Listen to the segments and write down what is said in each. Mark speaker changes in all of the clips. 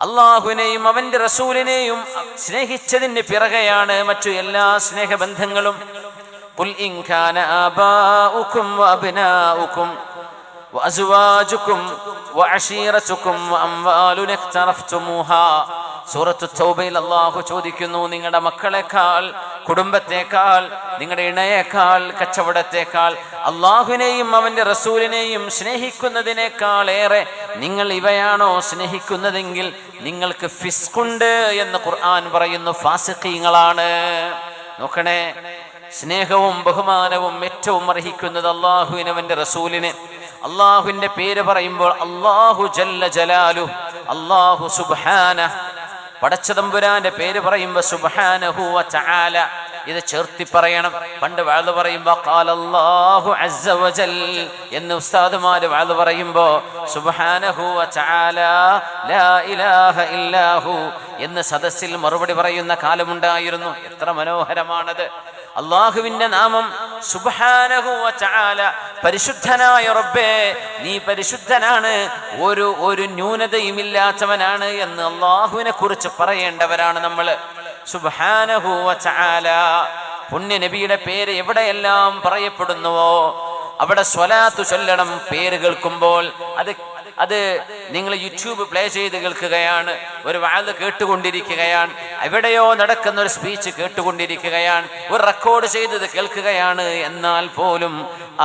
Speaker 1: അള്ളാഹുവിനെയും അവന്റെ റസൂലിനെയും സ്നേഹിച്ചതിന് പിറകെയാണ് മറ്റു എല്ലാ സ്നേഹബന്ധങ്ങളും. ഖുൽ ഇൻ കാന ആബാഉകും വഅബ്നാഉകും വഅസ്വാജുകും വഅശീറതുകും വഅംവാലുൻ ഇഖ്തറഫ്തുമൂഹാ. സൂറത്തു തൗബയിൽ അല്ലാഹു ചോദിക്കുന്നു, നിങ്ങളുടെ മക്കളെക്കാൾ, കുടുംബത്തെക്കാൾ, നിങ്ങളുടെ ഇണയേക്കാൾ, കച്ചവടത്തെക്കാൾ അള്ളാഹുവിനെയും അവന്റെ റസൂലിനെയും സ്നേഹിക്കുന്നതിനേക്കാൾ ഏറെ നിങ്ങൾ ഇവയാണോ സ്നേഹിക്കുന്നതെങ്കിൽ നിങ്ങൾക്ക് ഫിസ്കുണ്ട് എന്ന് ഖുർആൻ പറയുന്നു. ഫാസിഖീങ്ങളാണ്. നോക്കണേ, സ്നേഹവും ബഹുമാനവും ഏറ്റവും അർഹിക്കുന്നത് അള്ളാഹുവിന് അവന്റെ റസൂലിന്. അള്ളാഹുവിന്റെ പേര് പറയുമ്പോൾ അള്ളാഹു ജല്ല ജലാലു, അള്ളാഹു സുബ്ഹാനഹു, പടച്ചതമ്പുരാന്റെ പേര് പറയുമ്പോൾ സുബ്ഹാനഹു വ തആല ഇത് ചേർത്തി പറയണം. പണ്ട് വഅദ് പറയുമ്പോൾ ഖാലല്ലാഹു അസ്സ വജൽ എന്ന് ഉസ്താദുമാര് വഅദ് പറയുമ്പോൾ സുബ്ഹാനഹു വ തആല ലാ ഇലാഹ ഇല്ലാഹു എന്ന് സദസ്സിൽ മറുപടി പറയുന്ന കാലമുണ്ടായിരുന്നു. എത്ര മനോഹരമാണത്! അള്ളാഹുവിന്റെ നാമം സുബ്ഹാനഹു വ തആല, പരിശുദ്ധനായ റബ്ബേ നീ പരിശുദ്ധനാണ്, ഒരു ന്യൂനതയും ഇല്ലാത്തവനാണ് എന്ന് അള്ളാഹുവിനെ കുറിച്ച് പറയേണ്ടവരാണ് നമ്മൾ. സുബ്ഹാനഹു വ തആല. പുണ്യ നബിയുടെ പേര് എവിടെയെല്ലാം പറയപ്പെടുന്നുവോ അവിടെ സ്വലാത്ത് ചൊല്ലണം. പേര് കേൾക്കുമ്പോൾ അത് നിങ്ങൾ യൂട്യൂബ് പ്ലേ ചെയ്ത് കേൾക്കുകയാണ്, ഒരു വഅദ് കേട്ടുകൊണ്ടിരിക്കുകയാണ്, എവിടെയോ നടക്കുന്ന ഒരു സ്പീച്ച് കേട്ടുകൊണ്ടിരിക്കുകയാണ്, ഒരു റെക്കോർഡ് ചെയ്തത് കേൾക്കുകയാണ്, എന്നാൽ പോലും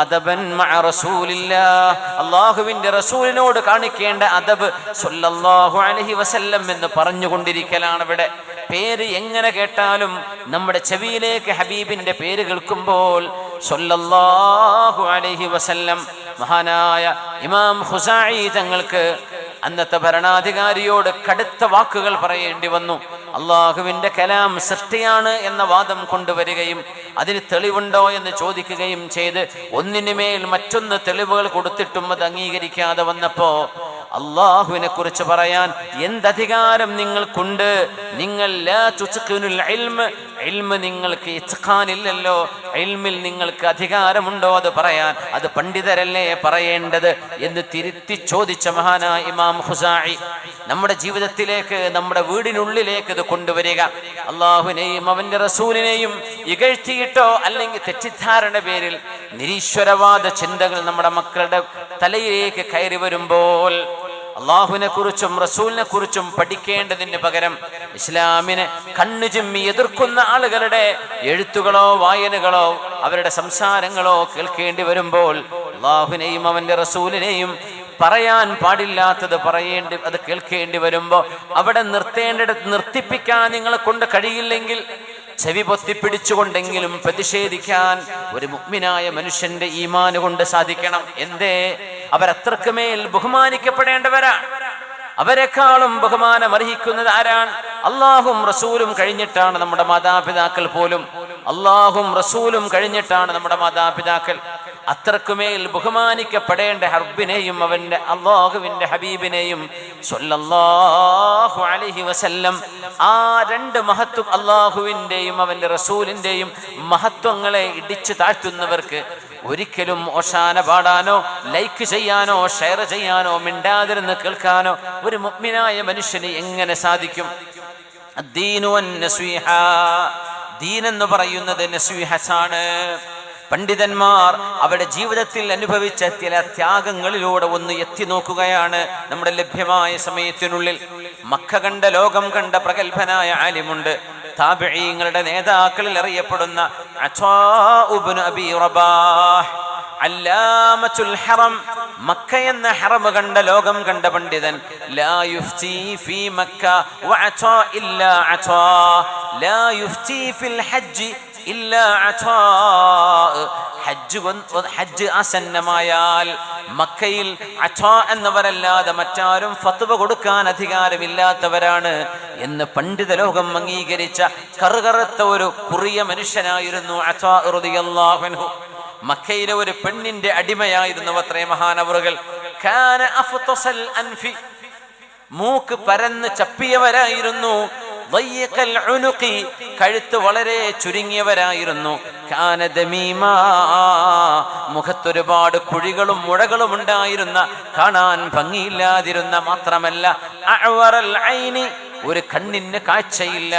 Speaker 1: അദബൻ മഅ റസൂലില്ലാഹ്, അല്ലാഹുവിന്റെ റസൂലിനോട് കാണിക്കേണ്ട അദബ് സ്വല്ലല്ലാഹു അലൈഹി വസല്ലം എന്ന് പറഞ്ഞുകൊണ്ടിരിക്കലാണ് ഇവിടെ. പേര് എങ്ങനെ കേട്ടാലും നമ്മുടെ ചെവിയിലേക്ക് ഹബീബിന്റെ പേര് കേൾക്കുമ്പോൾ സ്വല്ലല്ലാഹു അലൈഹി വസല്ലം. മഹാനായ ഇമാം ഖുസാഇ തങ്ങൾക്ക് അന്നത്തെ ഭരണാധികാരിയോട് കടുത്ത വാക്കുകൾ പറയേണ്ടി വന്നു. അള്ളാഹുവിന്റെ കലാം സൃഷ്ടിയാണ് എന്ന വാദം കൊണ്ടുവരികയും അതിന് തെളിവുണ്ടോ എന്ന് ചോദിക്കുകയും ചെയ്ത് ഒന്നിനുമേൽ മറ്റൊന്ന് തെളിവുകൾ കൊടുത്തിട്ടും അത് അംഗീകരിക്കാതെ വന്നപ്പോ അള്ളാഹുവിനെ കുറിച്ച് പറയാൻ എന്തധികാരം നിങ്ങൾക്കുണ്ട്? നിങ്ങൾ ലാ തുത്ഖിനുൽ ഇൽമ, നിങ്ങൾക്ക് ഇത്ഖാനില്ലല്ലോ, ഇൽമിൽ നിങ്ങൾക്ക് അധികാരമുണ്ടോ അത് പറയാൻ? അത് പണ്ഡിതരല്ലേ പറയേണ്ടത് എന്ന് തിരുത്തി ചോദിച്ച മഹാനായ ഇമാം ഖുസാഇ നമ്മുടെ ജീവിതത്തിലേക്ക്, നമ്മുടെ വീടിനുള്ളിലേക്ക് ഇത് കൊണ്ടുവരിക. അള്ളാഹുവിനെയും അവന്റെ റസൂലിനെയും ഇകഴ്ത്തിയിട്ടോ അല്ലെങ്കിൽ തെറ്റിദ്ധാരണ പേരിൽ നിരീശ്വരവാദ ചിന്തകൾ നമ്മുടെ മക്കളുടെ തലയിലേക്ക് കയറി വരുമ്പോൾ അള്ളാഹുവിനെ കുറിച്ചും റസൂലിനെ കുറിച്ചും പഠിക്കേണ്ടതിന് പകരം ഇസ്ലാമിനെ കണ്ണു ചിമ്മി എതിർക്കുന്ന ആളുകളുടെ എഴുത്തുകളോ വായനകളോ അവരുടെ സംസാരങ്ങളോ കേൾക്കേണ്ടി വരുമ്പോൾ അള്ളാഹുവിനെയും അവന്റെ റസൂലിനെയും പറയാൻ പാടില്ലാത്തത് അത് കേൾക്കേണ്ടി വരുമ്പോൾ അവിടെ നിർത്തേണ്ടിടത്ത് നിർത്തിപ്പിക്കാൻ നിങ്ങളെ കൊണ്ട് കഴിയില്ലെങ്കിൽ ചെവി പൊത്തിപ്പിടിച്ചുകൊണ്ടെങ്കിലും പ്രതിഷേധിക്കാൻ ഒരു മുഅ്മിനായ മനുഷ്യന്റെ ഈമാന് കൊണ്ട് സാധിക്കണം. എന്തേ? അവരത്രക്ക് മേൽ ബഹുമാനിക്കപ്പെടേണ്ടവരാണ്. അവരെക്കാളും ബഹുമാനം അർഹിക്കുന്നത് ആരാണ്? അള്ളാഹും റസൂലും കഴിഞ്ഞിട്ടാണ് നമ്മുടെ മാതാപിതാക്കൾ പോലും. അള്ളാഹും റസൂലും കഴിഞ്ഞിട്ടാണ് നമ്മുടെ മാതാപിതാക്കൾ. അത്രക്കുമേൽ ബഹുമാനിക്കപ്പെടേണ്ട ഹർബിനെയും അവന്റെ അള്ളാഹുവിന്റെ ഹബീബിനെയും സ്വല്ലല്ലാഹു അലൈഹി വസല്ലം ആ രണ്ട് മഹത്വം, അള്ളാഹുവിന്റെയും അവന്റെ റസൂലിന്റെയും മഹത്വങ്ങളെ ഇടിച്ചു താഴ്ത്തുന്നവർക്ക് ഒരിക്കലും ഓശാന പാടാനോ ലൈക്ക് ചെയ്യാനോ ഷെയർ ചെയ്യാനോ മിണ്ടാതിരുന്ന് കേൾക്കാനോ ഒരു മുഅ്മിനായ മനുഷ്യന് എങ്ങനെ സാധിക്കും? അദ്ദീനു വന്നസ്വീഹ, ദീൻ എന്ന് പറയുന്നത് നസ്വീഹത്താണ്. പണ്ഡിതന്മാർ അവരുടെ ജീവിതത്തിൽ അനുഭവിച്ച ചില ത്യാഗങ്ങളിലൂടെ ഒന്ന് എത്തി നോക്കുകയാണ് നമ്മുടെ ലഭ്യമായ സമയത്തിനുള്ളിൽ. മക്ക കണ്ട, ലോകം കണ്ട പ്രഗത്ഭനായ ആലിമുണ്ട്. താബിഈങ്ങളുടെ നേതാക്കളിൽ അറിയപ്പെടുന്ന അത്വാ ഇബ്നു അബീ റബാഹ്, അല്ലാമത്തുൽ ഹറം, മക്ക എന്ന ഹറം കണ്ട, ലോകം കണ്ട പണ്ഡിതൻ. ലാ യുഫ്തി ഫീ മക്ക വഅതാ ഇല്ലാ അതാ, ലാ യുഫ്തി ഫിൽ ഹജ്ജ് ഇല്ലാ അതാ. ഹജ്ജ് ആസന്നമായാൽ മക്കയിൽ അതാ എന്നവരല്ലാതെ മറ്റാരും ഫത്വ കൊടുക്കാൻ അധികാരമില്ലാത്തവരാണ് എന്ന് പണ്ഡിത ലോകം അംഗീകരിച്ച കറുകറുത്ത ഒരു കുറിയ മനുഷ്യനായിരുന്നു അതാ റളിയല്ലാഹു അൻഹു. മക്കയിലെ ഒരു പെണ്ണിന്റെ അടിമയായിരുന്നു അത്രേ മഹാനവറുകൾ. കാന അഫ്തസൽ അൻഫി, മൂക്ക് പരന്ന് ചപ്പിയവരായിരുന്നു. കഴുത്ത് വളരെ ചുരുങ്ങിയവരായിരുന്നു. കാന ദമീമാ, മുഖത്തൊരുപാട് കുഴികളും മുഴകളും ഉണ്ടായിരുന്ന, കാണാൻ ഭംഗിയില്ലാതിരുന്ന, മാത്രമല്ല അഅ്വറൽ ഐനി, ഒരു കണ്ണിന് കാഴ്ചയില്ല,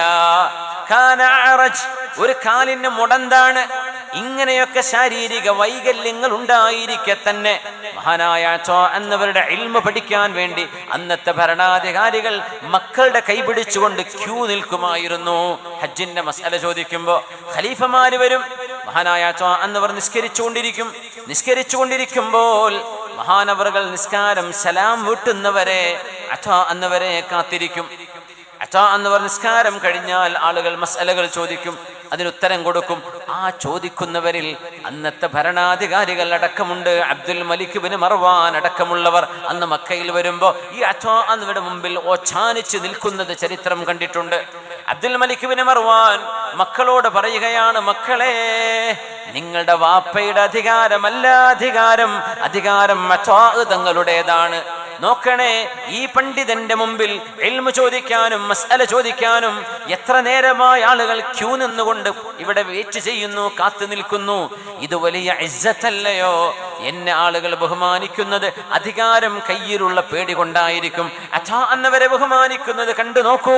Speaker 1: കാന അറജ്, ഒരു കാലിന് മുടന്താണ്. ഇങ്ങനെയൊക്കെ ശാരീരിക വൈകല്യങ്ങൾ ഉണ്ടായിരിക്കെ തന്നെ മഹാനായ എന്നവരുടെ ഇൽമ പഠിക്കാൻ വേണ്ടി അന്നത്തെ ഭരണാധികാരികൾ മക്കളുടെ കൈപിടിച്ചുകൊണ്ട് ക്യൂ നിൽക്കുമായിരുന്നു. ഹജ്ജിന്റെ മസല ചോദിക്കുമ്പോൾ ഖലീഫമാര് വരും. മഹാനായ എന്നവർ നിസ്കരിച്ചുകൊണ്ടിരിക്കുമ്പോൾ മഹാനവറുകൾ നിസ്കാരം സലാം വീട്ടുന്നവരെ എന്നവരെ കാത്തിരിക്കും. എന്നവർ നിസ്കാരം കഴിഞ്ഞാൽ ആളുകൾ മസലകൾ ചോദിക്കും, അതിനുത്തരം കൊടുക്കും. ആ ചോദിക്കുന്നവരിൽ അന്നത്തെ ഭരണാധികാരികൾ അടക്കമുണ്ട്. അബ്ദുൽ മലിക് ബിൻ മർവാൻ അടക്കമുള്ളവർ അന്ന് മക്കയിൽ വരുമ്പോൾ ഈ എന്നവരുടെ മുമ്പിൽ ഓച്ചാനിച്ച് നിൽക്കുന്നത് ചരിത്രം കണ്ടിട്ടുണ്ട്. അബ്ദുൽ മലിക് ബിൻ മർവാൻ മക്കളോട് പറയുകയാണ്, മക്കളെ, നിങ്ങളുടെ വാപ്പയുടെ അധികാരമല്ല അധികാരം തങ്ങളുടേതാണ്. നോക്കണേ, ഈ പണ്ഡിതന്റെ മുമ്പിൽ ഇൽമു ചോദിക്കാനും മസ്അല ചോദിക്കാനും എത്ര നേരമായി ആളുകൾ ക്യൂ നിന്നുകൊണ്ട് ഇവിടെ വെയിറ്റ് ചെയ്യുന്നു, കാത്തു നിൽക്കുന്നു. ഇത് വലിയ ഇസ്സത്തല്ലയോ? എന്നെ ആളുകൾ ബഹുമാനിക്കുന്നത് അധികാരം കയ്യിലുള്ള പേടി കൊണ്ടായിരിക്കും. എന്നവരെ ബഹുമാനിക്കുന്നത് കണ്ടു നോക്കൂ,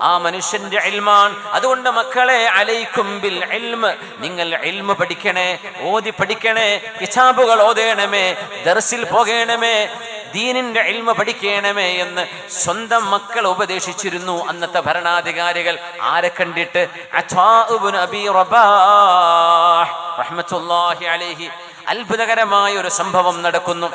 Speaker 1: ആ മനുഷ്യന്റെ ഇൽമാൻ. അതുകൊണ്ട് മക്കളെ, അലൈക്കും ബിൽ ഇൽമ്, നിങ്ങൾ ഇൽമു പഠിക്കണേ, ഓതി പഠിക്കണേ, കിതാബുകൾ ഓതേണമേ, ദർസിൽ പോകേണമേ, ദീനിന്റെ ഇൽമ പഠിക്കണമേ എന്ന് സ്വന്തം മക്കൾ ഉപദേശിച്ചിരുന്നു അന്നത്തെ ഭരണാധികാരികൾ. ആരെ കണ്ടിട്ട്? അതാ ഇബ്നു അബീ റബാഹ് റഹ്മത്തുള്ളാഹി അലൈഹി. അത്ഭുതകരമായ ഒരു സംഭവം നടക്കുന്നു.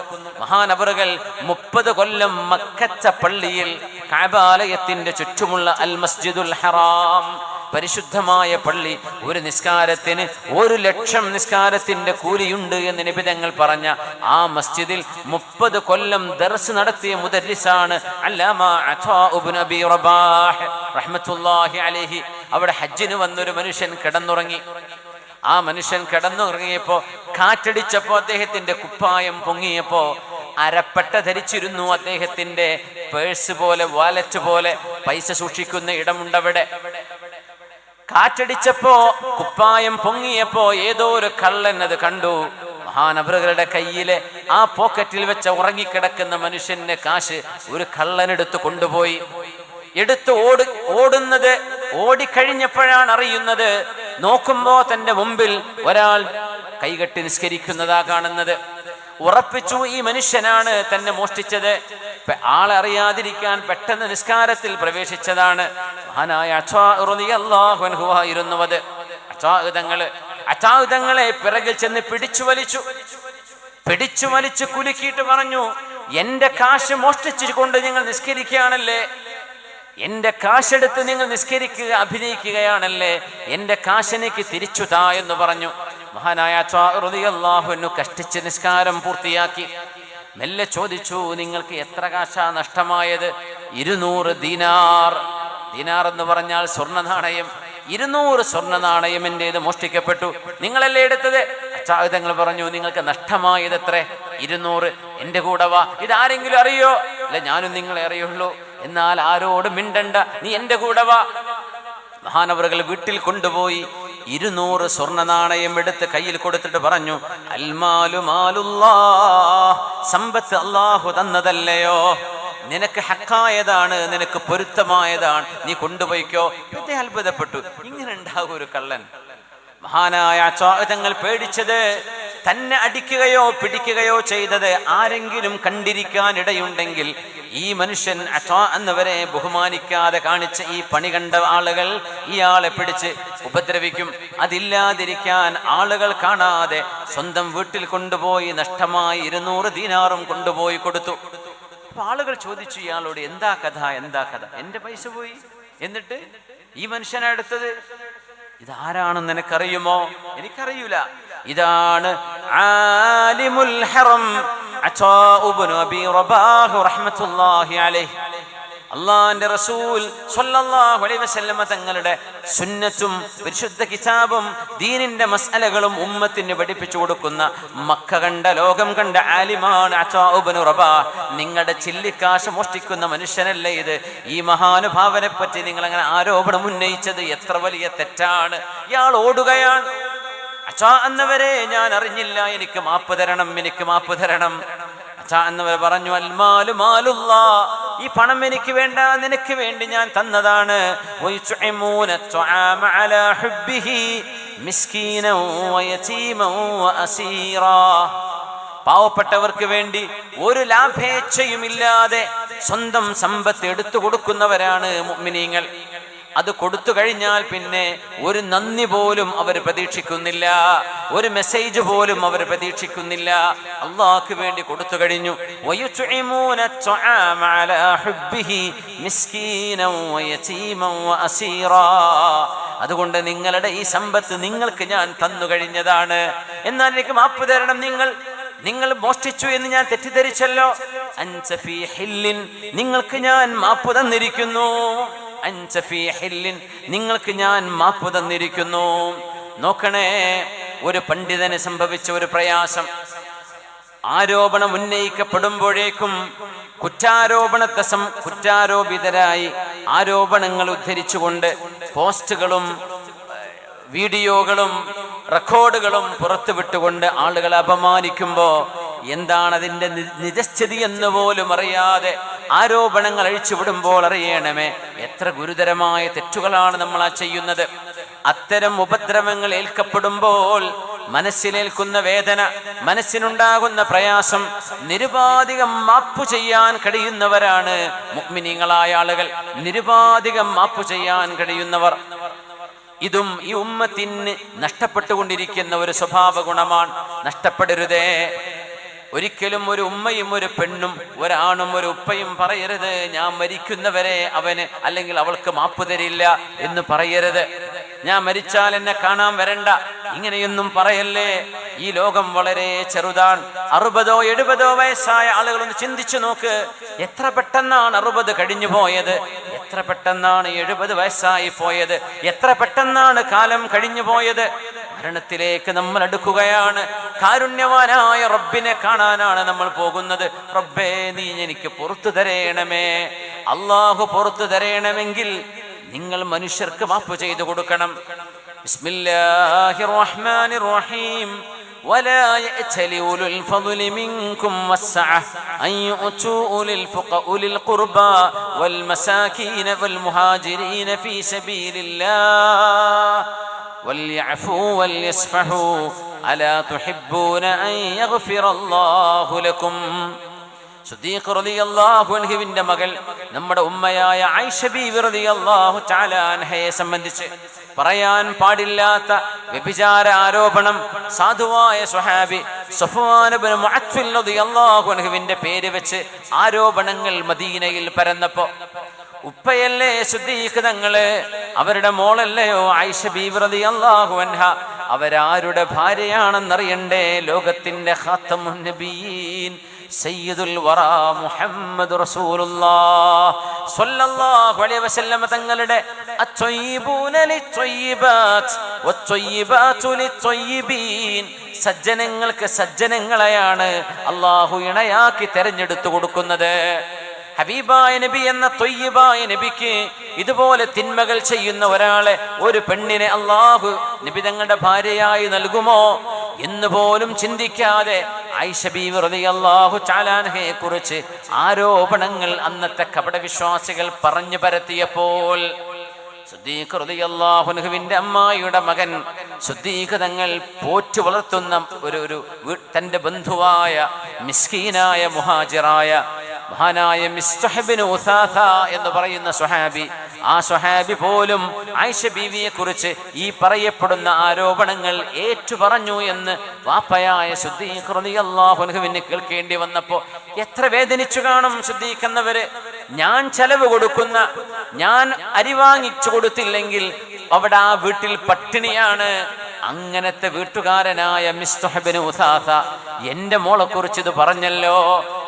Speaker 1: മഹാനവറുകൾ 30 കൊല്ലം മക്കത്തെ പള്ളിയിൽ കഅബാലയത്തിന്റെ ചുറ്റുമുള്ള അൽ മസ്ജിദുൽ ഹറാം, പരിശുദ്ധമായ പള്ളി, ഒരു നിസ്കാരത്തിന് 1,00,000 നിസ്കാരത്തിന്റെ കൂലിയുണ്ട് എന്ന് നബി തങ്ങൾ പറഞ്ഞ ആ മസ്ജിദിൽ 30 കൊല്ലം ദർസ് നടത്തിയ മുദർരിസാണ് അല്ലാമ അതാ ഇബ്നു അബീ റബാഹ് റഹ്മത്തുള്ളാഹി അലൈഹി. അവിടെ ഹജ്ജിന് വന്നൊരു മനുഷ്യൻ കിടന്നുറങ്ങി. ആ മനുഷ്യൻ കിടന്നുറങ്ങിയപ്പോ കാറ്റടിച്ചപ്പോ അദ്ദേഹത്തിന്റെ കുപ്പായം പൊങ്ങിയപ്പോ അരപ്പട്ട ധരിച്ചിരുന്നു. അദ്ദേഹത്തിന്റെ പേഴ്സ് പോലെ, വാലറ്റ് പോലെ പൈസ സൂക്ഷിക്കുന്ന ഇടമുണ്ടവിടെ. കാറ്റടിച്ചപ്പോ കുപ്പായം പൊങ്ങിയപ്പോ ഏതോ ഒരു കള്ളൻ അത് കണ്ടു. മഹാനവറുകളുടെ കയ്യിലെ ആ പോക്കറ്റിൽ വെച്ച ഉറങ്ങിക്കിടക്കുന്ന മനുഷ്യന്റെ കാശ് ഒരു കള്ളനെടുത്ത് കൊണ്ടുപോയി. ഓടുന്നത് ഓടിക്കഴിഞ്ഞപ്പോഴാണ് അറിയുന്നത്. നോക്കുമ്പോ തന്റെ മുമ്പിൽ ഒരാൾ കൈകെട്ടി നിസ്കരിക്കുന്നതാ കാണുന്നത്. ഉറപ്പിച്ചു, ഈ മനുഷ്യനാണ് തന്നെ മോഷ്ടിച്ചത്. ആളെ അറിയാതിരിക്കാൻ പെട്ടെന്ന് നിസ്കാരത്തിൽ പ്രവേശിച്ചതാണ്. മഹാനായ അതാ റളിയല്ലാഹു അൻഹു ആയിരുന്നത്. അതാ തങ്ങളെ പിറകിൽ ചെന്ന് പിടിച്ചു വലിച്ചു കുലുക്കിയിട്ട് പറഞ്ഞു, എന്റെ കാശ് മോഷ്ടിച്ചുകൊണ്ട് നിങ്ങൾ നിസ്കരിക്കുകയാണല്ലേ, എന്റെ കാശെടുത്ത് നിങ്ങൾ അഭിനയിക്കുകയാണല്ലേ, എന്റെ കാശെനിക്ക് തിരിച്ചു താ എന്ന് പറഞ്ഞു. മഹാനായ അതാ റളിയല്ലാഹു അൻഹു കഷ്ടിച്ച് നിസ്കാരം പൂർത്തിയാക്കി. മെല്ലെ ചോദിച്ചു, നിങ്ങൾക്ക് എത്ര കാശാ നഷ്ടമായത്? 200 ദീനാർ. ദീനാർ എന്ന് പറഞ്ഞാൽ സ്വർണ്ണ നാണയം. 200 സ്വർണ്ണ നാണയം എന്റേത് മോഷ്ടിക്കപ്പെട്ടു. നിങ്ങളല്ലേ എടുത്തത്? തങ്ങൾ പറഞ്ഞു, നിങ്ങൾക്ക് നഷ്ടമായത് എത്ര? 200. എന്റെ കൂടെ വാ. ഇതാരെങ്കിലും അറിയോ? അല്ല, ഞാനും നിങ്ങളെ അറിയുള്ളൂ. എന്നാൽ ആരോടും മിണ്ടണ്ട, നീ എന്റെ കൂടെ വാ. മഹാനവറുകൾ വീട്ടിൽ കൊണ്ടുപോയി 200 സ്വർണ്ണ നാണയം എടുത്ത് കയ്യിൽ കൊടുത്തിട്ട് പറഞ്ഞു, അൽമാലു മാലുല്ലാഹ്, സമ്പത്ത് അല്ലാഹു തന്നതല്ലയോ, നിനക്ക് ഹക്കായതാണ്, നിനക്ക് പൊരുത്തമായതാണ്, നീ കൊണ്ടുപോയിക്കോ. ഇതേ അത്ഭുതപ്പെട്ടു, ഇങ്ങനെ ഉണ്ടാകും ഒരു കള്ളൻ. മഹാനായ തങ്ങൾ പേടിച്ചത് തന്നെ അടിക്കുകയോ പിടിക്കുകയോ ചെയ്തത് ആരെങ്കിലും കണ്ടിരിക്കാൻ ഇടയുണ്ടെങ്കിൽ ഈ മനുഷ്യൻ അതാ എന്നവരെ ബഹുമാനിക്കാതെ കാണിച്ച ഈ പണി കണ്ട ആളുകൾ ഇയാളെ പിടിച്ച് ഉപദ്രവിക്കും. അതില്ലാതിരിക്കാൻ ആളുകൾ കാണാതെ സ്വന്തം വീട്ടിൽ കൊണ്ടുപോയി നഷ്ടമായി 200 ദീനാറും കൊണ്ടുപോയി കൊടുത്തു. അപ്പൊ ആളുകൾ ചോദിച്ചു ഇയാളോട്, എന്താ കഥ? എന്റെ പൈസ പോയി, എന്നിട്ട് ഈ മനുഷ്യനെടുത്തത് ഇതാരാണെന്ന് നിനക്കറിയുമോ? എനിക്കറിയൂല. ഇതാണ് ആലിമുൽ ഹറം അതാ ഇബ്നു അബീ റബാഹ് റഹ്മത്തുള്ളാഹി അലൈഹി. അള്ളാന്റെ റസൂൽ സ്വല്ലല്ലാഹു അലൈഹി വസല്ലമ തങ്ങളുടെ സുന്നത്തും പരിശുദ്ധ കിതാബും ദീനിന്റെ മസ്അലകളും ഉമ്മത്തിന് പഠിപ്പിച്ചു കൊടുക്കുന്ന മക്ക കണ്ട, ലോകം കണ്ട ആലിമാണ് അതാ ഇബ്നു റബാഹ്. നിങ്ങളുടെ ചില്ലിക്കാശ് മോഷ്ടിക്കുന്ന മനുഷ്യനല്ലേ ഇത്? ഈ മഹാനുഭാവനെ പറ്റി നിങ്ങൾ അങ്ങനെ ആരോപണം ഉന്നയിച്ചത് എത്ര വലിയ തെറ്റാണ്. ഇയാൾ ഓടുകയാണ്. അച്ഛാ എന്നവരെ ഞാൻ അറിഞ്ഞില്ല, എനിക്ക് മാപ്പ് തരണം, എനിക്ക് മാപ്പ് തരണം. അച്ഛാ എന്നവർ പറഞ്ഞു, അൽ മാലു മാലുല്ലാ, ഈ പണം എനിക്ക് വേണ്ട, നിനക്ക് വേണ്ടി ഞാൻ തന്നതാണ്. വയുത്ഇമൂന അത്അമ അലാ ഹുബ്ബിഹി മിസ്കീനൻ വയതീമൻ വഅസീറാ. പാവപ്പെട്ടവർക്ക് വേണ്ടി ഒരു ലാഭേച്ഛയുമില്ലാതെ സ്വന്തം സമ്പത്ത് എടുത്തു കൊടുക്കുന്നവരാണ് മുഅ്മിനീങ്ങൾ. അത് കൊടുത്തു കഴിഞ്ഞാൽ പിന്നെ ഒരു നന്ദി പോലും അവർ പ്രതീക്ഷിക്കുന്നില്ല, ഒരു മെസ്സേജ് പോലും അവർ പ്രതീക്ഷിക്കുന്നില്ല. അള്ളാഹ്ക്ക് വേണ്ടി കൊടുത്തു കഴിഞ്ഞു. വയുത്ഇമൂന അത്അമ അലാ ഹുബ്ബിഹി മിസ്കീനൻ വയതീമൻ വഅസീറാ. അതുകൊണ്ട് നിങ്ങളുടെ ഈ സമ്പത്ത് നിങ്ങൾക്ക് ഞാൻ തന്നു കഴിഞ്ഞതാണ്, എന്നാൽ എനിക്ക് മാപ്പ് തരണം. നിങ്ങൾ മോഷ്ടിച്ചു എന്ന് ഞാൻ തെറ്റിദ്ധരിച്ചല്ലോ. അൻത ഫീ ഹില്ലിൻ, നിങ്ങൾക്ക് ഞാൻ മാപ്പ് തന്നിരിക്കുന്നു. അൻത ഫീ ഹില്ലിൻ, നിങ്ങൾക്ക് ഞാൻ മാപ്പ് തന്നിരിക്കുന്നു. നോക്കണേ, ഒരു പണ്ഡിതന് സംഭവിച്ച ഒരു പ്രയാസം. ആരോപണം ഉന്നയിക്കപ്പെടുമ്പോഴേക്കും കുറ്റാരോപിതരായി ആരോപണങ്ങൾ ഉദ്ധരിച്ചുകൊണ്ട് പോസ്റ്റുകളും വീഡിയോകളും റെക്കോർഡുകളും പുറത്തുവിട്ടുകൊണ്ട് ആളുകളെ അപമാനിക്കുമ്പോൾ എന്താണ് അതിൻ്റെ നിജസ്ഥിതി എന്ന് പോലും അറിയാതെ ആരോപണങ്ങൾ അഴിച്ചുവിടുമ്പോൾ അറിയണമേ എത്ര ഗുരുതരമായ തെറ്റുകളാണ് നമ്മൾ ആ ചെയ്യുന്നത്. അത്തരം ഉപദ്രവങ്ങൾ ഏൽക്കപ്പെടുമ്പോൾ മനസ്സിലേൽക്കുന്ന വേദന, മനസ്സിനുണ്ടാകുന്ന പ്രയാസം നിരുപാധികം മാപ്പു ചെയ്യാൻ കഴിയുന്നവരാണ് മുഅ്മിനീങ്ങളായ ആളുകൾ. നിരുപാധികം മാപ്പു ചെയ്യാൻ കഴിയുന്നവർ. ഇതും ഈ ഉമ്മത്തിന് നഷ്ടപ്പെട്ടുകൊണ്ടിരിക്കുന്ന ഒരു സ്വഭാവ ഗുണമാണ്. നഷ്ടപ്പെടരുതേ. ഒരിക്കലും ഒരു ഉമ്മയും ഒരു പെണ്ണും ഒരാണും ഒരു ഉപ്പയും പറയരുത്, ഞാൻ മരിക്കുന്നവരെ അവന് അല്ലെങ്കിൽ അവൾക്ക് മാപ്പ് തരില്ല എന്ന് പറയരുത്. ഞാൻ മരിച്ചാൽ എന്നെ കാണാൻ വരണ്ട, ഇങ്ങനെയൊന്നും പറയല്ലേ. ഈ ലോകം വളരെ ചെറുതാണ്. 60 70 വയസ്സായ ആളുകളൊന്ന് ചിന്തിച്ചു നോക്ക്. എത്ര പെട്ടെന്നാണ് 60 കഴിഞ്ഞു പോയത്, എത്ര പെട്ടെന്നാണ് 70 വയസ്സായി പോയത്, എത്ര പെട്ടെന്നാണ് കാലം കഴിഞ്ഞു പോയത്. മരണത്തിലേക്ക് നമ്മൾ അടുക്കുകയാണ്. കാരുണ്യവാനായ റബ്ബിനെ കാണാനാണ് നമ്മൾ പോകുന്നത്. റബ്ബേ, നീ എനിക്ക് പുറത്തു തരേണമേ. അല്ലാഹു പുറത്തു തരേണമെങ്കിൽ നിങ്ങൾ മനുഷ്യർക്ക് മാപ്പ് ചെയ്തു കൊടുക്കണം. ബിസ്മില്ലാഹിർ റഹ്മാനിർ റഹീം. ولا يأتل أولو الفضل منكم والسعة أن يؤتوا أولي القربى والمساكين والمهاجرين في سبيل الله وليعفوا وليصفحوا ألا تحبون أن يغفر الله لكم. സിദ്ദീഖ് റളിയല്ലാഹു അൻഹുവിന്റെ മകൾ നമ്മുടെ ഉമ്മയായ ആയിഷ ബീവി റളിയല്ലാഹു തആല അൻഹയെ സംബന്ധിച്ച് പറയാൻ പാടില്ലാത്ത വ്യഭിചാര ആരോപണം സാധുവായ സ്വഹാബി സഫ്വാൻ ഇബ്നു മുഅത്ത്വൽ റളിയല്ലാഹു അൻഹുവിന്റെ പേര് വെച്ച് ആരോപണങ്ങൾ മദീനയിൽ പരന്നപ്പോൾ ഉപ്പയല്ലേ സിദ്ദീഖ് തങ്ങള്, അവരുടെ മോളല്ലയോ ആയിഷ ബീവി റളിയല്ലാഹു അൻഹ, അവരാരുടെ ഭാര്യയാണെന്നറിയണ്ടേ? ലോകത്തിന്റെ ഖാത്തമുൻ നബിയീൻ സയ്യിദുൽ വറാ മുഹമ്മദ് റസൂലുള്ളാഹ് സ്വല്ലല്ലാഹു അലൈഹി വസല്ലം തങ്ങളുടെ അത്വയ്യിബൂന ലിത്വയ്യിബാത്ത് വത്വയ്യിബാതു ലിത്വയ്യിബീൻ, സജ്ജനങ്ങൾക്ക് സജ്ജനങ്ങളെയാണ് അല്ലാഹു ഇണയാക്കി തെരഞ്ഞെടുത്തു കൊടുക്കുന്നത്. ഹബീബായ നബി എന്ന ത്വയ്യിബായ നബിക്ക് ഇതുപോലെ തിന്മകൾ ചെയ്യുന്ന ഒരാളെ, ഒരു പെണ്ണിനെ അല്ലാഹു നബി തങ്ങളുടെ ഭാര്യയായി നൽകുമോ എന്ന് പോലും ചിന്തിക്കാതെ ആയിഷ ബീവി റളിയല്ലാഹു തആല അൻഹയെ കുറിച്ച് ആരോപണങ്ങൾ അന്നത്തെ കപടവിശ്വാസികൾ പറഞ്ഞു പരത്തിയപ്പോൾ സിദ്ദീഖ് റളിയല്ലാഹു അൻഹുവിന്റെ അമ്മായിയുടെ മകൻ സിദ്ദീഖ് തങ്ങൾ പോറ്റു വളർത്തുന്ന ഒരു തന്റെ ബന്ധുവായ മിസ്കീനായ മുഹാജിറായ മഹാനായ മിസ്തഹ് ഇബ്നു ഉസാസ എന്ന് പറയുന്ന സ്വഹാബി, ആ സ്വഹാബി പോലും ആയിഷ ബീവിയെ കുറിച്ച് ഈ പറയപ്പെടുന്ന ആരോപണങ്ങൾ ഏറ്റുപറഞ്ഞു എന്ന് വാപ്പയായ സിദ്ദീഖ് റളിയല്ലാഹു അൻഹുവിനെ കേൾക്കേണ്ടി വന്നപ്പോൾ എത്ര വേദനിച്ചു കാണും സിദ്ദീഖ് എന്നവര്. ഞാൻ ചെലവ് കൊടുക്കുന്ന, ഞാൻ അരി വാങ്ങിച്ചു കൊടുത്തില്ലെങ്കിൽ അവിടെ ആ വീട്ടിൽ പട്ടിണിയാണ്. അങ്ങനത്തെ വീട്ടുകാരനായ മിസ്തഹ് ഇബ്നു ഉസാസ എന്റെ മോളെ കുറിച്ച് ഇത് പറഞ്ഞല്ലോ.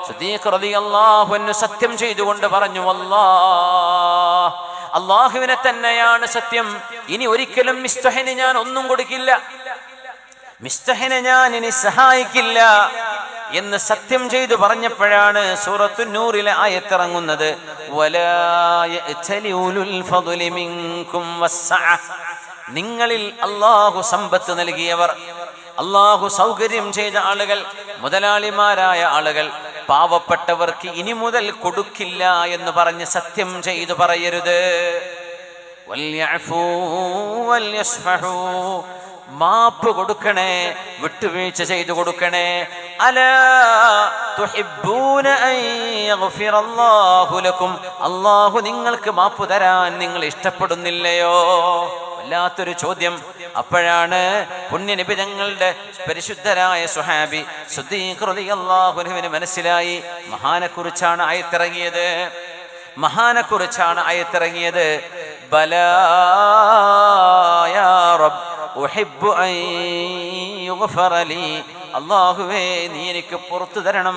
Speaker 1: സിദ്ദീഖ് റളിയല്ലാഹു അൻഹു സത്യം ചെയ്തുകൊണ്ട് പറഞ്ഞു, അല്ലാഹുവിനെ തന്നെയാണ് സത്യം, ഇനി ഒരിക്കലും മിസ്തഹിന് ഞാൻ ഒന്നും കൊടുക്കില്ല, മിസ്തഹിനെ ഞാൻ ഇനി സഹായിക്കില്ല എന്ന് സത്യം ചെയ്തു പറഞ്ഞപ്പോഴാണ് സൂറത്തുൻ നൂറിലെ ആയത്തിറങ്ങുന്നത്. വലാ യഅ്തലി ഉലുൽ ഫദ്ലി മിൻകും വസ്സഅ. നിങ്ങളിൽ അല്ലാഹു സമ്പത്ത് നൽകിയവർ, അല്ലാഹു സൗകര്യം ചെയ്ത ആളുകൾ, മുതലാളിമാരായ ആളുകൾ പാവപ്പെട്ടവർക്ക് ഇനി മുതൽ കൊടുക്കില്ല എന്ന് പറഞ്ഞ് സത്യം ചെയ്തു പറയരുത്. വൽയഅഫൂ വൽയസ്ഫഹൂ, മാപ്പ് കൊടുക്കണേ, വിട്ടുവീഴ്ച ചെയ്തു കൊടുക്കണേ. അലാ തുഹിബ്ബൂന അൻ യഗ്ഫിറല്ലാഹു ലക്കും, അല്ലാഹു നിങ്ങൾക്ക് മാപ്പ് തരാൻ നിങ്ങൾ ഇഷ്ടപ്പെടുന്നില്ലയോ? വല്ലാത്തൊരു ചോദ്യം. അപ്പോഴാണ് പുണ്യനബി തങ്ങളുടെ പരിശുദ്ധരായ സ്വഹാബി സിദ്ദീഖ് റളിയല്ലാഹു അൻഹുവിന് മനസ്സിലായി മഹാനെക്കുറിച്ചാണ് ആയത്തിറങ്ങിയത്. മഹാനെക്കുറിച്ചാണ് ആയത്തിറങ്ങിയത്. ബലാ യാ റബ്ബ് ഉഹിബ്ബു അൻ യുഗ്ഫറ ലീ, അല്ലാഹുവേ നീ എനിക്ക് പുറത്തു തരണം,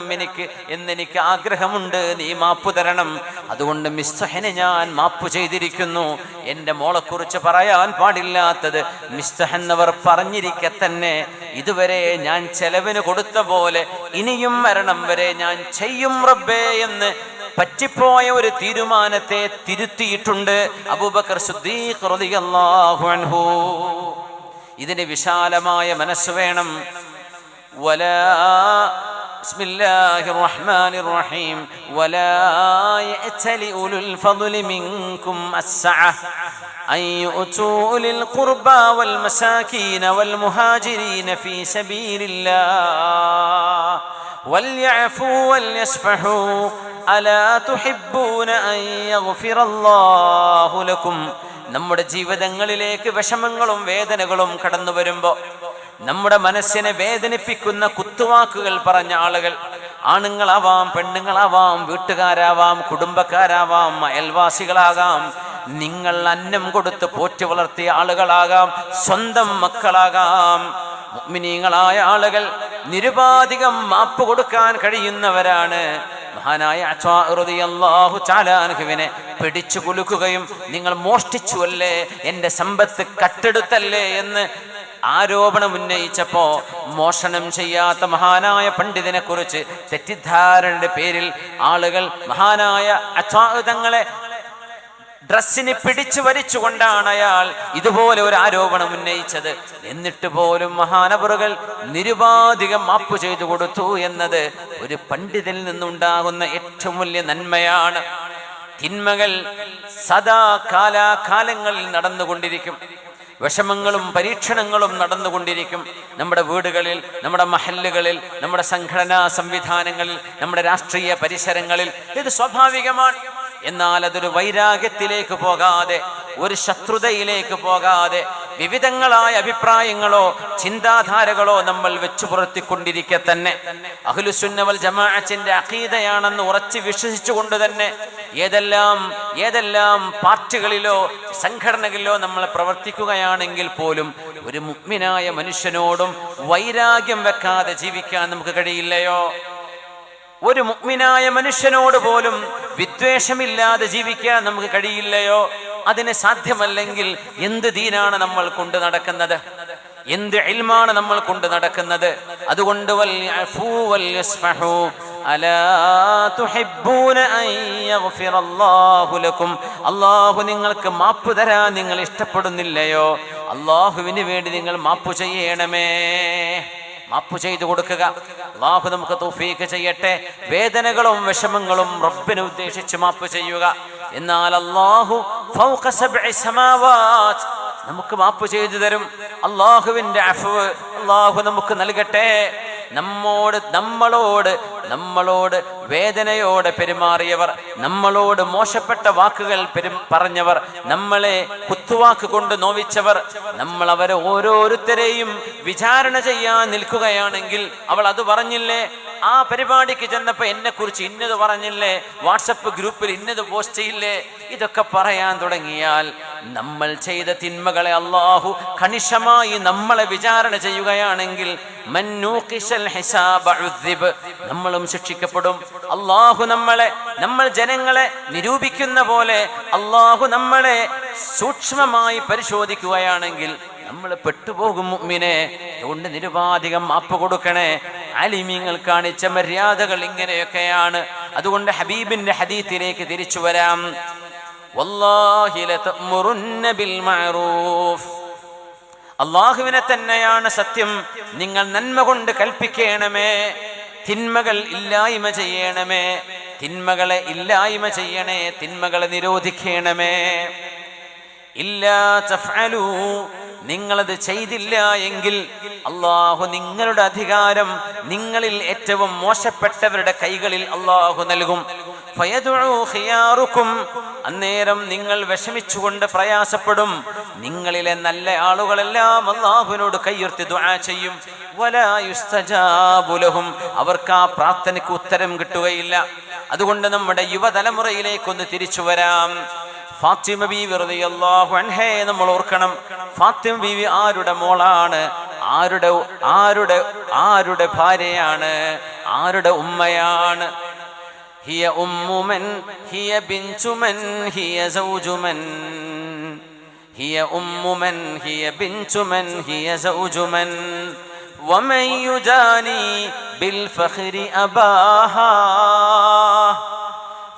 Speaker 1: എന്നെനിക്ക് ആഗ്രഹമുണ്ട്, നീ മാപ്പു തരണം. അതുകൊണ്ട് മിസ്തഹിനെ ഞാൻ മാപ്പു ചെയ്തിരിക്കുന്നു. എൻ്റെ മോളെക്കുറിച്ച് പറയാൻ പാടില്ലാത്തത് മിസ്തഹ് എന്നവർ പറഞ്ഞിരിക്കെ തന്നെ ഇതുവരെ ഞാൻ ചെലവിന് കൊടുത്ത പോലെ ഇനിയും മരണം വരെ ഞാൻ ചെയ്യും റബ്ബേ എന്ന് പറ്റിപ്പോയ ഒരു തീരുമാനത്തെ തിരുത്തിയിട്ടുണ്ട് അബൂബക്കർ സിദ്ദീഖ് റളിയല്ലാഹു അൻഹു. ഇതിന് വിശാലമായ മനസ്സ് വേണം. ولا بسم الله الرحمن الرحيم ولا يأتل أولو الفضل منكم السعة أن يؤتوا أولي القربى والمساكين والمهاجرين في سبيل الله وليعفوا وليصفحوا ألا تحبون أن يغفر الله لكم. നമ്മുടെ ജീവിതങ്ങളിലേക്ക് വിഷമങ്ങളും വേദനകളും കടന്നു വരുമ്പോൾ നമ്മുടെ മനസ്സിനെ വേദനിപ്പിക്കുന്ന കുത്തുവാക്കുകൾ പറഞ്ഞ ആളുകൾ, ആണുങ്ങളാവാം, പെണ്ണുങ്ങളാവാം, വീട്ടുകാരാവാം, കുടുംബക്കാരാവാം, അയൽവാസികളാകാം, നിങ്ങൾ അന്നം കൊടുത്ത് പോറ്റി വളർത്തിയ ആളുകളാകാം, സ്വന്തം മക്കളാകാം. മുഅ്മിനീങ്ങളായ ആളുകൾ നിരുപാധികം മാപ്പ് കൊടുക്കാൻ കഴിയുന്നവരാണ്. മഹാനായ അത്വാ റളിയല്ലാഹു തആല അൻഹുവിനെ പിടിച്ചു കുലുക്കുകയും നിങ്ങൾ മോഷ്ടിച്ചുവല്ലേ, എൻ്റെ സമ്പത്ത് കട്ടെടുത്തല്ലേ എന്ന് ആരോപണം ഉന്നയിച്ചപ്പോ മോഷണം ചെയ്യാത്ത മഹാനായ പണ്ഡിതനെ കുറിച്ച് തെറ്റിദ്ധാരണയുടെ പേരിൽ ആളുകൾ മഹാനായ അത്വാ തങ്ങളെ ഡ്രസ്സിന് പിടിച്ചു വലിച്ചുകൊണ്ടാണ് അയാൾ ഇതുപോലെ ഒരു ആരോപണം ഉന്നയിച്ചത്. എന്നിട്ട് പോലും മഹാനവറുകൾ നിരുപാധികം മാപ്പ് ചെയ്തു കൊടുത്തു എന്നത് ഒരു പണ്ഡിതനിൽ നിന്നുണ്ടാകുന്ന ഏറ്റവും വലിയ നന്മയാണ്. തിന്മകൾ സദാ കാലാകാലങ്ങളിൽ നടന്നുകൊണ്ടിരിക്കും. വിഷമങ്ങളും പരീക്ഷണങ്ങളും നടന്നുകൊണ്ടിരിക്കും. നമ്മുടെ വീടുകളിൽ, നമ്മുടെ മഹല്ലുകളിൽ, നമ്മുടെ സംഘടനാ സംവിധാനങ്ങളിൽ, നമ്മുടെ രാഷ്ട്രീയ പരിസരങ്ങളിൽ ഇത് സ്വാഭാവികമാണ്. എന്നാൽ അതൊരു വൈരാഗ്യത്തിലേക്ക് പോകാതെ, ഒരു ശത്രുതയിലേക്ക് പോകാതെ, വിവിധങ്ങളായ അഭിപ്രായങ്ങളോ ചിന്താധാരകളോ നമ്മൾ വെച്ചു പുറത്തിക്കൊണ്ടിരിക്കെ തന്നെ അഹ്ലുസുന്ന വൽ ജമാഅത്തിന്റെ അഖീദയാണെന്ന് ഉറച്ചു വിശ്വസിച്ചുകൊണ്ട് തന്നെ ഏതെല്ലാം പാർട്ടികളിലോ സംഘടനകളിലോ നമ്മൾ പ്രവർത്തിക്കുകയാണെങ്കിൽ പോലും ഒരു മുഅ്മിനായ മനുഷ്യനോടും വൈരാഗ്യം വെക്കാതെ ജീവിക്കാൻ നമുക്ക് കഴിയില്ലയോ? ഒരു മുഅ്മിനായ മനുഷ്യനോട് പോലും വിദ്വേഷമില്ലാതെ ജീവിക്കാൻ നമുക്ക് കഴിയില്ലയോ? അതിന് സാധ്യമല്ലെങ്കിൽ എന്ത് ദീനാണ് നമ്മൾ കൊണ്ട് നടക്കുന്നത്? എന്ത് ഇൽമാണ് നമ്മൾ കൊണ്ട് നടക്കുന്നത്? അതുകൊണ്ട് വൽയഅഫൂ വൽയസ്ഫഹൂ അലാ തുഹിബ്ബൂന അൻ യഗ്ഫിറല്ലാഹു ലക്കും, അല്ലാഹു നിങ്ങൾക്ക് മാപ്പ് തരാൻ നിങ്ങൾ ഇഷ്ടപ്പെടുന്നില്ലയോ? അല്ലാഹുവിന് വേണ്ടി നിങ്ങൾ മാപ്പ് ചെയ്യണമേ. മാപ്പ് ചെയ്തു കൊടുക്കുക. അല്ലാഹു നമുക്ക് തൗഫീഖ് ചെയ്യട്ടെ. വേദനകളും വിഷമങ്ങളും റബ്ബിനെ ഉദ്ദേശിച്ച് മാപ്പ് ചെയ്യുക. എന്നാൽ അല്ലാഹു ഫൗഖ സബ്ഇ സമാവാത് നമുക്ക് മാപ്പ് ചെയ്തു തരും. അല്ലാഹുവിന്റെ അഫ്വ് അല്ലാഹു നമുക്ക് നൽകട്ടെ. നമ്മളോട് വേദനയോടെ പെരുമാറിയവർ, നമ്മളോട് മോശപ്പെട്ട വാക്കുകൾ പറഞ്ഞവർ, നമ്മളെ കുത്തുവാക്ക് കൊണ്ട് നോവിച്ചവർ, നമ്മൾ അവരെ ഓരോരുത്തരെയും വിചാരണ ചെയ്യാൻ നിൽക്കുകയാണെങ്കിൽ, അവൾ അത് പറഞ്ഞില്ലേ, ആ പരിപാടിക്ക് ചെന്നപ്പോ എന്നെ കുറിച്ച് ഇന്നത് പറഞ്ഞില്ലേ, വാട്സപ്പ് ഗ്രൂപ്പിൽ ഇന്നത് പോസ്റ്റ് ചെയ്യില്ലേ, ഇതൊക്കെ പറയാൻ തുടങ്ങിയാൽ നമ്മൾ ചെയ്ത തിന്മകളെ അല്ലാഹു കണിശമായി നമ്മളെ വിചാരണ ചെയ്യുകയാണെങ്കിൽ നമ്മളും ശിക്ഷിക്കപ്പെടും. നമ്മൾ ജനങ്ങളെ നിരൂപിക്കുന്ന പോലെ അല്ലാഹു നമ്മളെ സൂക്ഷ്മമായി പരിശോധിക്കുകയാണെങ്കിൽ നമ്മൾ പെട്ടുപോകും മുഅ്മിനെ. അതുകൊണ്ട് നിരുപാധികം മാപ്പ് കൊടുക്കണേ. ആലിമീങ്ങൾ കാണിച്ച മര്യാദകൾ ഇങ്ങനെയൊക്കെയാണ്. അതുകൊണ്ട് ഹബീബിന്റെ ഹദീസിലേക്ക് തിരിച്ചു വരാം. വല്ലാഹി ലതഅ്മുറുന്ന ബിൽ മഅറൂഫ് അള്ളാഹുവിനെ തന്നെയാണ് സത്യം. നിങ്ങൾ നന്മ കൊണ്ട് കൽപ്പിക്കണമേ, തിന്മകൾ ഇല്ലായ്മ ചെയ്യണമേ, തിന്മകളെ ഇല്ലായ്മ ചെയ്യണേ, തിന്മകളെ നിരോധിക്കണമേ. ഇല്ലാ തഫ്അലൂ, നിങ്ങളത് ചെയ്തില്ല എങ്കിൽ അള്ളാഹു നിങ്ങളുടെ അധികാരം നിങ്ങളിൽ ഏറ്റവും മോശപ്പെട്ടവരുടെ കൈകളിൽ അള്ളാഹു നൽകും. ഫയദ്ഉ ഖിയാറുക്കും, അന്നേരം നിങ്ങൾ വിഷമിച്ചുകൊണ്ട് പ്രയാസപ്പെടും. നിങ്ങളിലെ നല്ല ആളുകളെല്ലാം അള്ളാഹുവിനോട് കയ്യുയർത്തി ദുആ ചെയ്യും. വലാ യുസ്തജാബു ലഹും, അവർക്ക് ആ പ്രാർത്ഥനയ്ക്ക് ഉത്തരം കിട്ടുകയില്ല. അതുകൊണ്ട് നമ്മുടെ യുവതലമുറയിലേക്കൊന്ന് തിരിച്ചു വരാം. ഫാത്തിമ ബീവി റളിയല്ലാഹു അൻഹയെ നമ്മൾ ഓർക്കണം. ഫാത്തിമ ബീവി ആരുടെ മോളാണ്? ആരുടെ ഭാര്യയാണ്? ആരുടെ ഉമ്മയാണ്? ഹിയ ഉമ്മു മൻ ഹിയ ബിൻതു മൻ ഹിയ സൗജു മൻ ഹിയ ഉമ്മു മൻ ഹിയ ബിൻതു മൻ ഹിയ സൗജു മൻ വമൻ യുജാനി ബിൽ ഫഖ്രി അബാഹാ.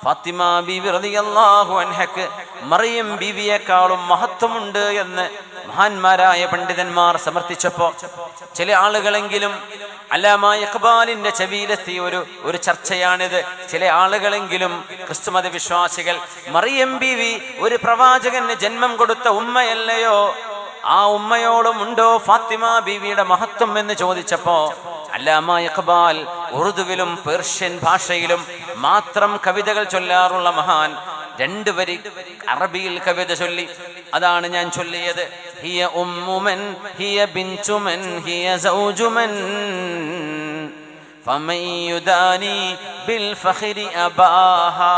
Speaker 1: ഫാത്തിമ ബീവി റളിയല്ലാഹു അൻഹക്ക് മറിയം ബീവിയെക്കാളും മഹത്വമുണ്ട് എന്ന് മഹാന്മാരായ പണ്ഡിതന്മാർ സമർത്ഥിച്ചപ്പോ ചില ആളുകളെങ്കിലും, അല്ലാമ ഇഖ്ബാലിന്റെ ചെവിയിലെത്തിയ ഒരു ചർച്ചയാണിത്. ചില ആളുകളെങ്കിലും ക്രിസ്തുമത വിശ്വാസികൾ, മറിയം ബീവി ഒരു പ്രവാചകന് ജന്മം കൊടുത്ത ഉമ്മയല്ലയോ, ആ ഉമ്മയോളം ഉണ്ടോ ഫാത്തിമ ബീവിയുടെ മഹത്വം എന്ന് ചോദിച്ചപ്പോ അല്ലാമ ഇഖ്ബാൽ ഉറുദുവിലും പേർഷ്യൻ ഭാഷയിലും മാത്രം കവിതകൾ ചൊല്ലാറുള്ള മഹാൻ 2 വരി അറബിയിൽ കവിത ചൊല്ലി. അതാണ് ഞാൻ ചൊല്ലിയത്. ഹിയ ഉമ്മു മൻ ഹിയ ബിൻതു മൻ ഹിയ സൗജു മൻ ഫമൻ യുദാനി ബിൽ ഫഖ്രി അബാഹാ.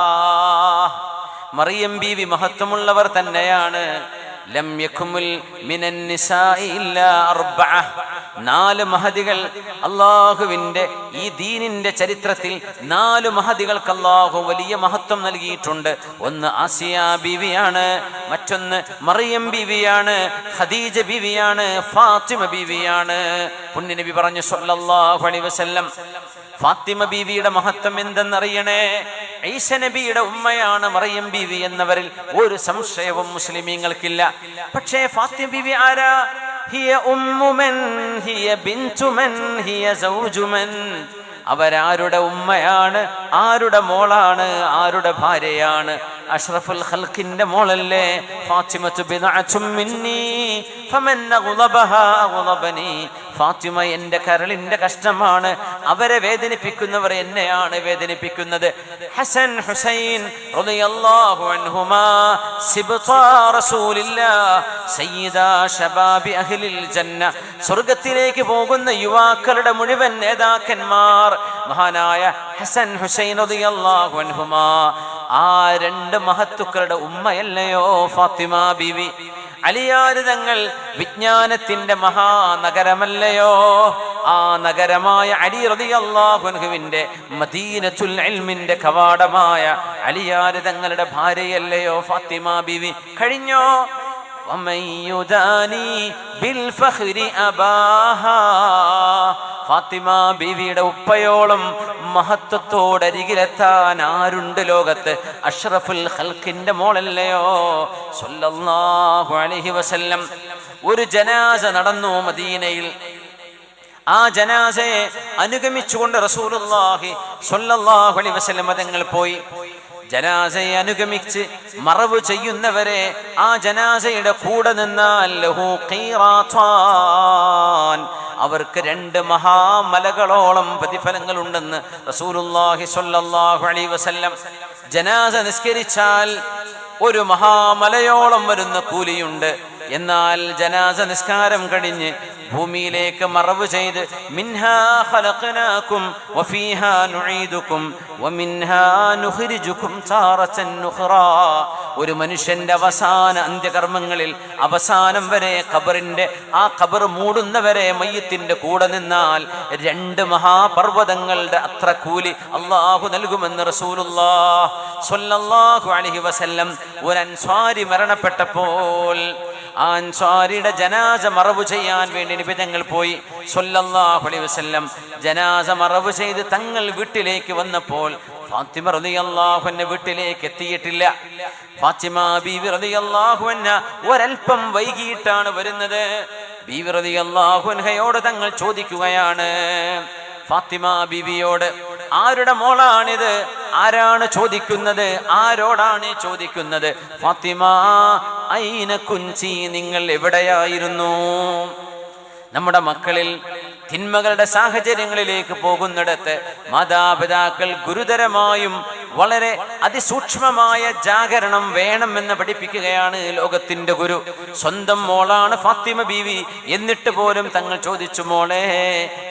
Speaker 1: മറിയം ബീവി മഹത്വമുള്ളവർ തന്നെയാണ്. ലം യകുമുൽ മിനൻ നിസാഇ ഇല്ലാ 4. 4 മഹദികൾ അല്ലാഹുവിന്റെ ഈ ദീനിന്റെ ചരിത്രത്തിൽ 4 മഹദികൾക്ക് അല്ലാഹു വലിയ മഹത്വം നൽകിയിട്ടുണ്ട്. ഒന്ന് ആസിയ ബീവിയാണ്, മറ്റൊന്ന് മറിയം ബീവിയാണ്, ഖദീജ ബീവിയാണ്, ഫാത്തിമ ബീവിയാണ്. പുണ്യനബി പറഞ്ഞു സ്വല്ലല്ലാഹു അലൈഹി വസല്ലം, ഫാത്തിമ ബീവിയുടെ മഹത്വം എന്തെന്നറിയണേ? ഈസ നബിയുടെ ഉമ്മയാണ് മറിയം ബീവി എന്നവരിൽ ഒരു സംശയവും മുസ്ലിമീങ്ങൾക്കില്ല. പക്ഷേ ഫാത്തിമ ബീവി ആരാ? ഹിയ ഉമ്മു മൻ ഹിയ ബിൻതു മൻ ഹിയ സൗജു മൻ. അവരാരുടെ ഉമ്മയാണ്, ആരുടെ മോളാണ്, ആരുടെ ഭാര്യയാണ്? അഷ്റഫുൽ ഖൽഖിന്റെ മോളല്ലേ ഫാത്തിമത്തു ബിദ്അത്തും മിന്നി ഫമൻ അഗ്ളബഹാ അഗ്ളബനി. ഫാത്തിമ എന്റെ കരളിന്റെ കഷ്ടമാണ്, അവരെ വേദനിപ്പിക്കുന്നവർ എന്നെയാണ് വേദനിപ്പിക്കുന്നത്. ഹസൻ ഹുസൈൻ റളിയല്ലാഹു അൻഹുമാ സിബ്താ റസൂലില്ലാഹ് സയ്യിദാ ശബാബി അഹ്ലിൽ ജന്ന. സ്വർഗ്ഗത്തിലേക്ക് പോകുന്ന യുവാക്കളുടെ മുഴുവൻ നേതാക്കന്മാർ മഹാനായ ഹസൻ ഹുസൈൻ റളിയല്ലാഹു അൻഹുമാ. ആ 2 മഹത്തുക്കളുടെ ഉമ്മയല്ലയോ ഫാത്തിമ ബീവി? അലിയാർ തങ്ങൾ വിജ്ഞാനത്തിന്റെ മഹാനഗരമല്ലയോ? ആ നഗരമായ അലി റളിയല്ലാഹു അൻഹുവിന്റെ മദീനത്തുൽ ഇൽമിന്റെ കവാടമായ അലിയാർ തങ്ങളുടെ ഭാര്യയല്ലയോ ഫാത്തിമ ബീവി? കഴിഞ്ഞോ? ഫാത്തിമ ബീവിയുടെ ഉപ്പയോളം മഹത്വത്തോടരികിലെത്താൻ ആരുണ്ട് ലോകത്ത്? അഷ്റഫുൽ ഖൽഖിന്റെ മോളല്ലയോ സ്വല്ലല്ലാഹു അലൈഹി വസല്ലം. ഒരു ജനാസ നടന്നു മദീനയിൽ. ആ ജനാസയെ അനുഗമിച്ചുകൊണ്ട് റസൂലുള്ളാഹി സ്വല്ലല്ലാഹു അലൈഹി വസല്ലം തങ്ങൾ പോയി. ജനാസയെ അനുഗമിച്ച് മറവ് ചെയ്യുന്നവരെ ആ ജനാസയുടെ കൂടെ നിന്നാൽ ലഹു ഖീറാത്താൻ, അവർക്ക് 2 മഹാമലകളോളം പ്രതിഫലങ്ങൾ ഉണ്ടെന്ന് റസൂലുള്ളാഹി സ്വല്ലല്ലാഹു അലൈഹി വസല്ലം. ജനാസ നിസ്കരിച്ചാൽ ഒരു മഹാമലയോളം വരുന്ന കൂലിയുണ്ട്. എന്നാൽ ജനാസ നിസ്കാരം കഴിഞ്ഞ് ഭൂമിയിലേക്ക് മറവ് ചെയ്ത് മിൻഹാ ഖലഖനാകും വഫീഹാ നുഈദുകും വമിൻഹാ നുഖ്രിജുകും താറതൻ നുഖ്റാ. ഒരു മനുഷ്യന്റെ അവസാന അന്ത്യകർമ്മങ്ങളിൽ അവസാനം വരെ ആ ഖബർ മൂടുന്നവരെ മയ്യത്തിന്റെ കൂടെ നിന്നാൽ 2 മഹാപർവ്വതങ്ങളുടെ അത്ര കൂലി അല്ലാഹു നൽകുമെന്ന് റസൂലുള്ളാഹി സ്വല്ലല്ലാഹു അലൈഹി വസല്ലം. ഒരു അൻസ്വാരി മരണപ്പെട്ടപ്പോൾ ആ അൻസ്വാരിയുടെ ജനാസ മറവ് ചെയ്യാൻ വേണ്ടി നബി തങ്ങൾ പോയി സ്വല്ലല്ലാഹു അലൈഹി വസല്ലം. ജനാസ മറവ് ചെയ്ത് തങ്ങൾ വീട്ടിലേക്ക് വന്നപ്പോൾ ഫാത്തിമ റളിയല്ലാഹു അൻഹ വീട്ടിലേക്ക് എത്തിയിട്ടില്ല. ഫാത്തിമ ബീവി റളിയല്ലാഹു അൻഹ ഒരൽപ്പം വൈകിട്ടാണ് വരുന്നത്. ബീവി റളിയല്ലാഹു അൻഹയോട് തങ്ങൾ ചോദിക്കുകയാണ്, ഫാത്തിമ ബീവിയോട്, ആരുടെ മോളാണിത്? ആരാണ് ചോദിക്കുന്നത്? ആരോടാണ് ചോദിക്കുന്നത്? ഫാത്തിമ ഐന കുൻചി, നിങ്ങൾ എവിടെയായിരുന്നു? നമ്മുടെ മക്കളിൽ തിന്മകളുടെ സാഹചര്യങ്ങളിലേക്ക് പോകുന്നിടത്ത് മാതാപിതാക്കൾ ഗുരുതരമായും വളരെ അതിസൂക്ഷ്മമായ ജാഗരണം വേണമെന്ന് പഠിപ്പിക്കുകയാണ് ലോകത്തിന്റെ ഗുരു. സ്വന്തം മോളാണ് ഫാത്തിമ ബീവി, എന്നിട്ട് പോലും തങ്ങൾ ചോദിച്ചു, മോളെ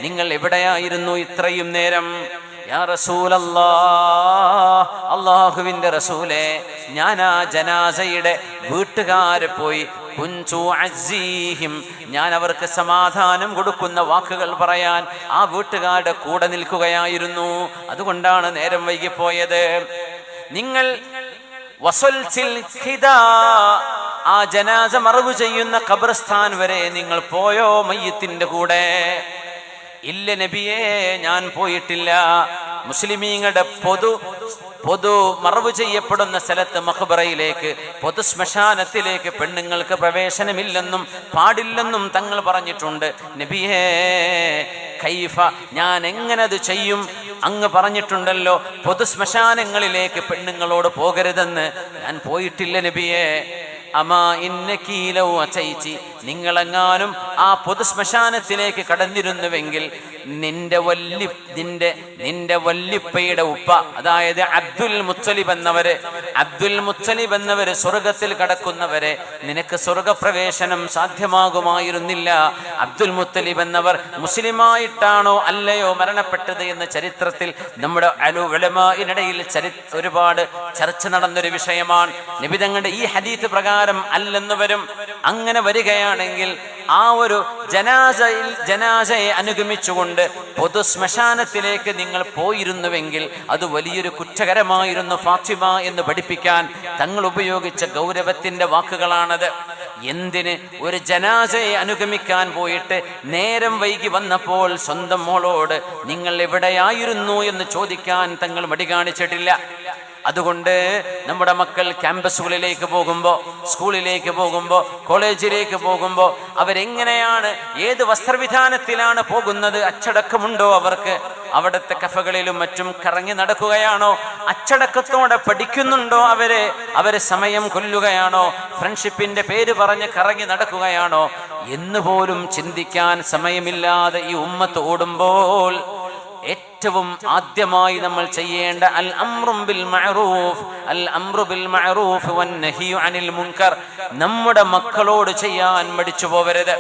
Speaker 1: നിങ്ങൾ എവിടെയായിരുന്നു ഇത്രയും നേരം? യാ റസൂലല്ലാഹ്, അല്ലാഹുവിന്റെ റസൂലേ, ഞാൻ ആ ജനാസയുടെ വീട്ടുകാരെ പോയി കുൻതു അസീഹിം, ഞാൻ അവർക്ക് സമാധാനം കൊടുക്കുന്ന വാക്കുകൾ പറയാൻ ആ വീട്ടുകാരുടെ കൂടെ നിൽക്കുകയായിരുന്നു. അതുകൊണ്ടാണ് നേരം വൈകിപ്പോയത്. നിങ്ങൾ വസൽസിൽ ഖിദാ, ആ ജനാസ മറവു ചെയ്യുന്ന ഖബർസ്ഥാൻ വരെ നിങ്ങൾ പോയോ മയ്യത്തിന്റെ കൂടെ? ഇല്ല നബിയേ, ഞാൻ പോയിട്ടില്ല. മുസ്ലിമീങ്ങളുടെ പൊതു മറവ് ചെയ്യപ്പെടുന്ന സ്ഥലത്ത് മഖ്ബറയിലേക്ക്, പൊതു ശ്മശാനത്തിലേക്ക് പെണ്ണുങ്ങൾക്ക് പ്രവേശനമില്ലെന്നും പാടില്ലെന്നും തങ്ങൾ പറഞ്ഞിട്ടുണ്ട്. നബിയേ കൈഫ, ഞാൻ എങ്ങനെ അത് ചെയ്യും? അങ്ങ് പറഞ്ഞിട്ടുണ്ടല്ലോ പൊതു ശ്മശാനങ്ങളിലേക്ക് പെണ്ണുങ്ങളോട് പോകരുതെന്ന്. ഞാൻ പോയിട്ടില്ല നബിയേ. അമാ ഇന്നകീലൗ അചൈതി, നിങ്ങളെങ്ങാനും ആ പൊതു ശ്മശാനത്തിലേക്ക് കടന്നിരുന്നുവെങ്കിൽ നിന്റെ വല്ലിപ്പയുടെ ഉപ്പ, അതായത് അബ്ദുൽ മുത്തലിബ് എന്നവര് സ്വർഗത്തിൽ കടക്കുന്നവരെ നിനക്ക് സ്വർഗപ്രവേശനം സാധ്യമാകുമായിരുന്നില്ല. അബ്ദുൽ മുത്തലിബ് എന്നവർ മുസ്ലിമായിട്ടാണോ അല്ലയോ മരണപ്പെട്ടത് എന്ന ചരിത്രത്തിൽ നമ്മുടെ ഉലമാഇനിടയിൽ ഒരുപാട് ചർച്ച നടന്നൊരു വിഷയമാണ്. നബി തങ്ങളുടെ ഈ ഹദീസ് പ്രകാരം അല്ലെന്ന് വരും. അങ്ങനെ വരികയാണെങ്കിൽ ആ ഒരു ജനാസയെ അനുഗമിച്ചുകൊണ്ട് പൊതു ശ്മശാനത്തിലേക്ക് നിങ്ങൾ പോയിരുന്നുവെങ്കിൽ അത് വലിയൊരു കുറ്റകരമായിരുന്നു ഫാത്തിമ എന്ന് പഠിപ്പിക്കാൻ തങ്ങൾ ഉപയോഗിച്ച ഗൗരവത്തിന്റെ വാക്കുകളാണത്. എന്തിന്? ഒരു ജനാസയെ അനുഗമിക്കാൻ പോയിട്ട് നേരം വൈകി വന്നപ്പോൾ സ്വന്തം മോളോട് നിങ്ങൾ എവിടെയായിരുന്നു എന്ന് ചോദിക്കാൻ തങ്ങൾ മടി കാണിച്ചിട്ടില്ല. അതുകൊണ്ട് നമ്മുടെ മക്കൾ ക്യാമ്പസുകളിലേക്ക് പോകുമ്പോൾ, സ്കൂളിലേക്ക് പോകുമ്പോൾ, കോളേജിലേക്ക് പോകുമ്പോൾ അവരെങ്ങനെയാണ്, ഏത് വസ്ത്രവിധാനത്തിലാണ് പോകുന്നത്? അച്ചടക്കമുണ്ടോ അവർക്ക്? അവിടുത്തെ കഫകളിലും മറ്റും കറങ്ങി നടക്കുകയാണോ? അച്ചടക്കത്തോടെ പഠിക്കുന്നുണ്ടോ അവരെ സമയം കൊല്ലുകയാണോ? ഫ്രണ്ട്ഷിപ്പിന്റെ പേര് പറഞ്ഞ് കറങ്ങി നടക്കുകയാണോ എന്ന് പോലും ചിന്തിക്കാൻ സമയമില്ലാതെ ഈ ഉമ്മത്ത് ഓടുമ്പോൾ ഏറ്റവും ആദ്യമായി നമ്മൾ ചെയ്യേണ്ട അൽ അംറു ബിൽ മഅറൂഫ് വൻ നഹ്യു അനിൽ മുൻകർ, നമ്മുടെ മക്കളോട് ചെയ്യാൻ മടിച്ചു പോവരുത്.